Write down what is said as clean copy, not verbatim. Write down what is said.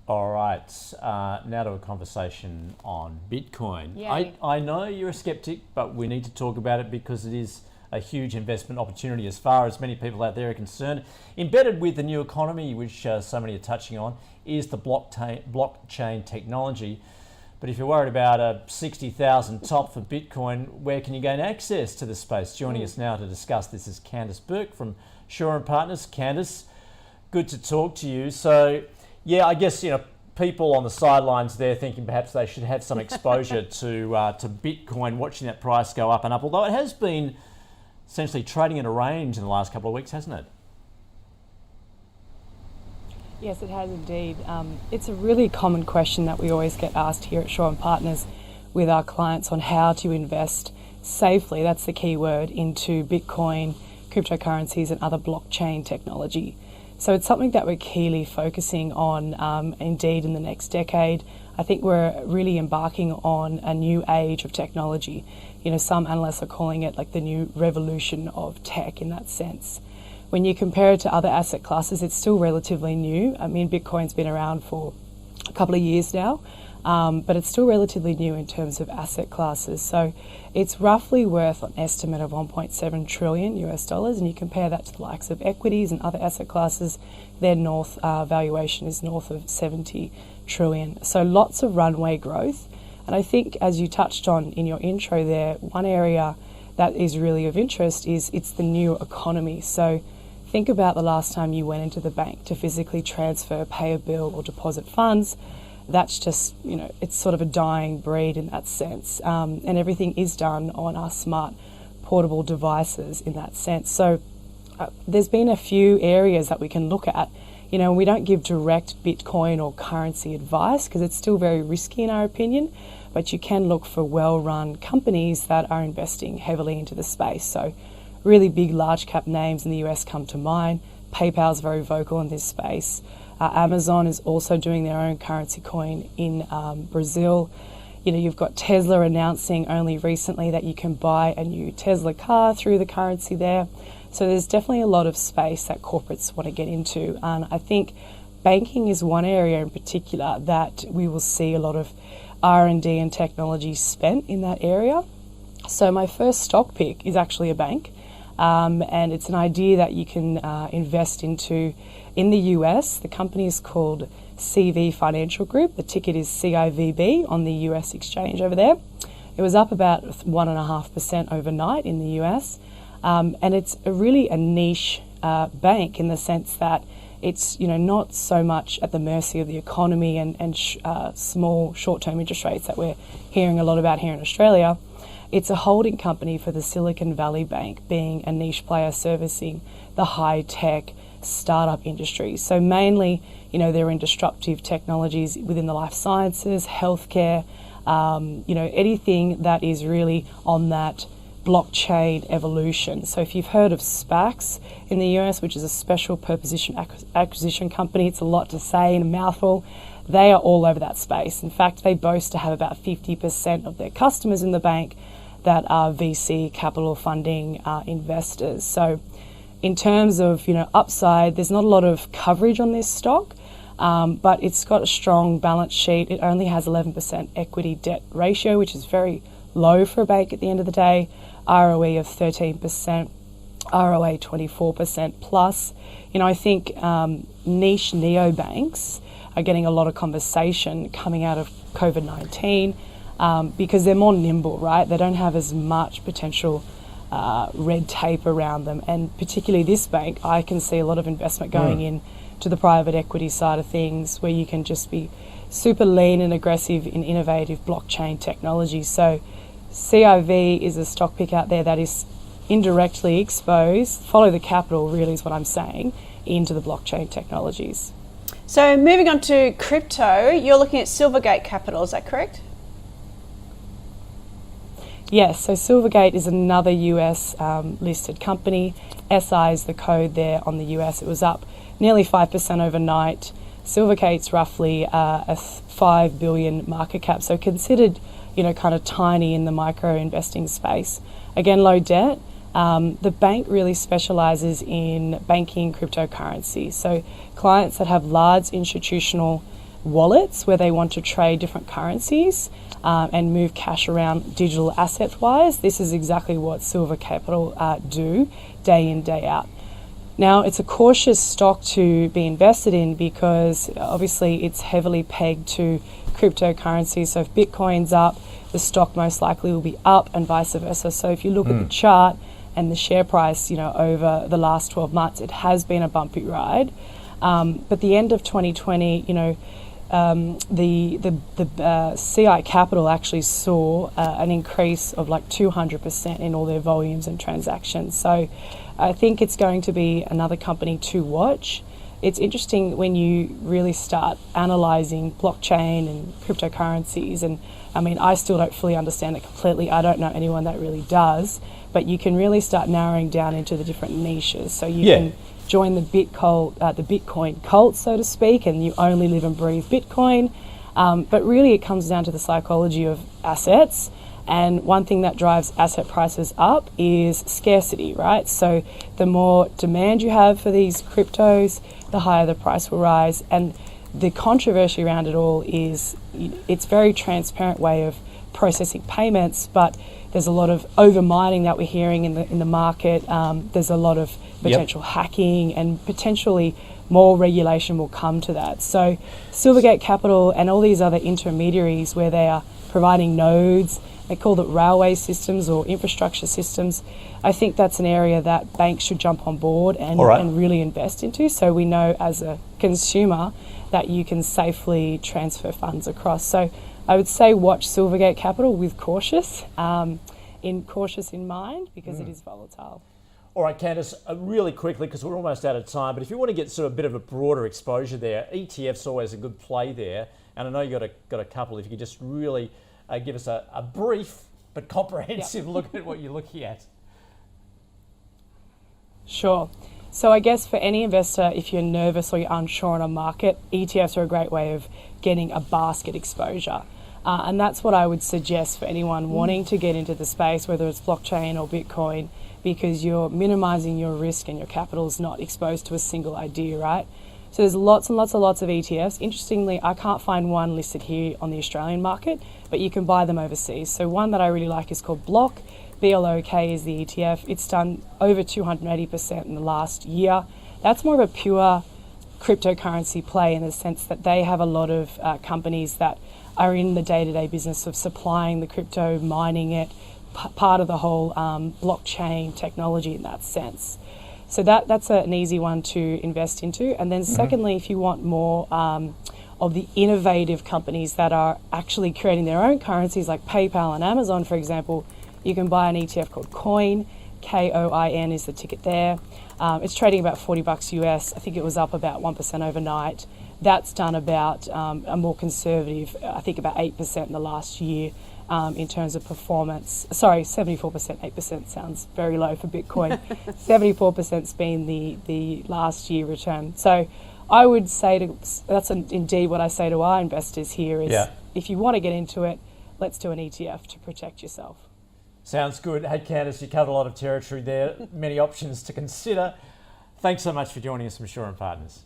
All right, now to a conversation on Bitcoin. Yay. I know you're a skeptic, but we need to talk about it because it is a huge investment opportunity as far as many people out there are concerned. Embedded with the new economy, which so many are touching on, is the blockchain technology. But if you're worried about a 60,000 top for Bitcoin, where can you gain access to this space? Joining us now to discuss this is Candice Bourke from Shaw & Partners. Candice, good to talk to you. So, yeah, I guess, people on the sidelines there thinking perhaps they should have some exposure to Bitcoin, watching that price go up and up, although it has been essentially trading in a range in the last couple of weeks, hasn't it? Yes, it has indeed. It's a really common question that we always get asked here at Shaw & Partners with our clients on how to invest safely, that's the key word, into Bitcoin, cryptocurrencies and other blockchain technology. So it's something that we're keenly focusing on indeed in the next decade. I think we're really embarking on a new age of technology. Some analysts are calling it like the new revolution of tech in that sense. When you compare it to other asset classes, it's still relatively new. I mean, Bitcoin's been around for a couple of years now, but it's still relatively new in terms of asset classes. So it's roughly worth an estimate of 1.7 trillion US dollars, and you compare that to the likes of equities and other asset classes, their valuation is north of 70 trillion. So lots of runway growth. And I think, as you touched on in your intro there, one area that is really of interest is it's the new economy. So think about the last time you went into the bank to physically transfer, pay a bill or deposit funds. That's just, it's sort of a dying breed in that sense. And everything is done on our smart portable devices in that sense. So there's been a few areas that we can look at. We don't give direct Bitcoin or currency advice because it's still very risky in our opinion, but you can look for well-run companies that are investing heavily into the space. So really big, large cap names in the US come to mind. PayPal's very vocal in this space. Amazon is also doing their own currency coin in Brazil. You've got Tesla announcing only recently that you can buy a new Tesla car through the currency there. So there's definitely a lot of space that corporates want to get into. And I think banking is one area in particular that we will see a lot of R&D and technology spent in that area. So my first stock pick is actually a bank. And it's an idea that you can invest into in the US. The company is called CV Financial Group. The ticket is CIVB on the US exchange over there. It was up about 1.5% overnight in the US. And it's really a niche bank in the sense that it's not so much at the mercy of the economy and small short-term interest rates that we're hearing a lot about here in Australia. It's a holding company for the Silicon Valley Bank, being a niche player servicing the high-tech startup industry. So mainly, they're in disruptive technologies within the life sciences, healthcare, anything that is really on that blockchain evolution. So if you've heard of SPACs in the US, which is a special purpose acquisition company, it's a lot to say in a mouthful. They are all over that space. In fact, they boast to have about 50% of their customers in the bank that are VC capital funding investors. So in terms of upside, there's not a lot of coverage on this stock, but it's got a strong balance sheet. It only has 11% equity debt ratio, which is very low for a bank at the end of the day. ROE of 13%, ROA 24% plus. I think niche neobanks are getting a lot of conversation coming out of COVID-19 because they're more nimble, right? They don't have as much potential red tape around them. And particularly this bank, I can see a lot of investment going in to the private equity side of things where you can just be super lean and aggressive in innovative blockchain technology. So CIV is a stock pick out there that is indirectly exposed, follow the capital really is what I'm saying, into the blockchain technologies. So moving on to crypto, you're looking at Silvergate Capital, is that correct? Yes, so Silvergate is another US listed company. SI is the code there on the US. It was up nearly 5% overnight. Silvergate's roughly a 5 billion market cap, so considered kind of tiny in the micro investing space. Again, low debt. The bank really specializes in banking cryptocurrency. So clients that have large institutional wallets where they want to trade different currencies and move cash around digital assets wise. This is exactly what Silver Capital do day in, day out. Now, it's a cautious stock to be invested in because obviously it's heavily pegged to cryptocurrency. So if Bitcoin's up, the stock most likely will be up and vice versa. So if you look at the chart and the share price, over the last 12 months, it has been a bumpy ride. But the end of 2020, the CI Capital actually saw an increase of like 200% in all their volumes and transactions. So I think it's going to be another company to watch. It's interesting when you really start analysing blockchain and cryptocurrencies, and I mean, I still don't fully understand it completely. I don't know anyone that really does, but you can really start narrowing down into the different niches. So you can join the Bitcoin cult, so to speak, and you only live and breathe Bitcoin. But really it comes down to the psychology of assets. And one thing that drives asset prices up is scarcity, right? So the more demand you have for these cryptos, the higher the price will rise. And the controversy around it all is it's a very transparent way of processing payments, but there's a lot of over-mining that we're hearing in the market. There's a lot of potential hacking, and potentially more regulation will come to that. So Silvergate Capital and all these other intermediaries where they are providing nodes, they call it railway systems or infrastructure systems. I think that's an area that banks should jump on board and really invest into. So we know as a consumer that you can safely transfer funds across. So I would say watch Silvergate Capital with cautious in mind because it is volatile. All right, Candice, really quickly, because we're almost out of time, but if you want to get sort of a bit of a broader exposure there, ETF's always a good play there. And I know you got a couple. If you could just really give us a brief but comprehensive look at what you're looking at. Sure. So I guess for any investor, if you're nervous or you're unsure on a market, ETFs are a great way of getting a basket exposure. And that's what I would suggest for anyone wanting to get into the space, whether it's blockchain or Bitcoin, because you're minimizing your risk and your capital is not exposed to a single idea, right? So there's lots and lots of ETFs. Interestingly, I can't find one listed here on the Australian market, but you can buy them overseas. So one that I really like is called Block. BLOK is the ETF. It's done over 280% in the last year. That's more of a pure cryptocurrency play in the sense that they have a lot of companies that are in the day-to-day business of supplying the crypto, mining it, part of the whole blockchain technology in that sense. So that's an easy one to invest into. And then secondly, if you want more of the innovative companies that are actually creating their own currencies like PayPal and Amazon, for example, you can buy an ETF called Coin. KOIN is the ticket there. It's trading about $40 US. I think it was up about 1% overnight. That's done about a more conservative, I think about 8% in the last year in terms of performance. Sorry, 74%, 8% sounds very low for Bitcoin. 74%'s been the last year return. So I would say that's indeed what I say to our investors here is if you want to get into it, let's do an ETF to protect yourself. Sounds good. Hey, Candice, you covered a lot of territory there, many options to consider. Thanks so much for joining us from Shaw & Partners.